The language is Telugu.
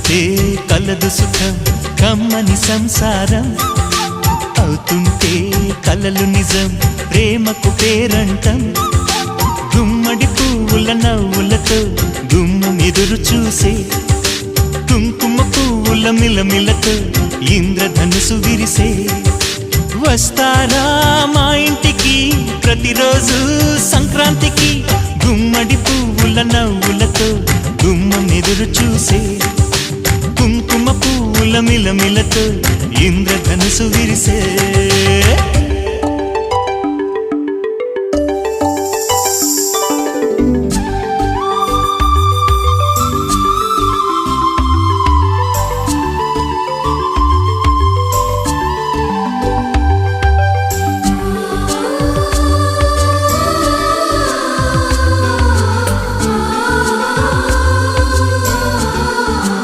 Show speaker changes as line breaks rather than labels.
కలిస్తే కలదు సుఖం కమ్మని సంసారం అవుతుంటే కలలు నిజం ప్రేమకు పేరంటం గుమ్మడి పువ్వుల నవ్వులతో గుమ్మం ఎదురు చూసే కుంకుమ పువ్వుల మిలమిలతో ఇంద్రధనుసు విరిసే వస్తారా మా ఇంటికి ప్రతిరోజు సంక్రాంతికి గుమ్మడి పువ్వుల నవ్వులతో గుమ్మం ఎదురు చూసే కుంకుమ పువ్వుల మిలమిలతో ఇంద్రధనుసు విరిసే